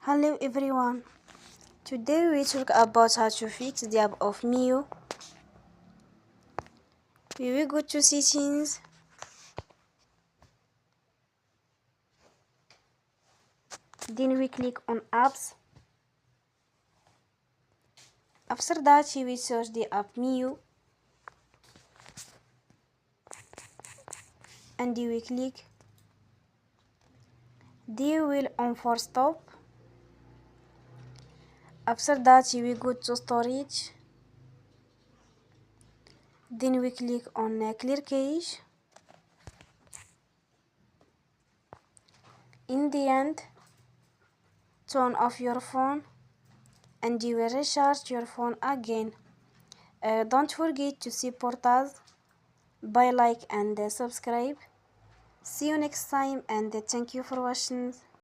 Hello everyone. Today we talk about how to fix the app of Meyo. We will go to settings. Then we click on apps. After that we will search the app Meyo. And we click. Then we will on for stop. After that we go to storage. Then we click on clear cache. In the end, turn off your phone and you will recharge your phone again. Don't forget to support us by like and subscribe. See you next time and thank you for watching.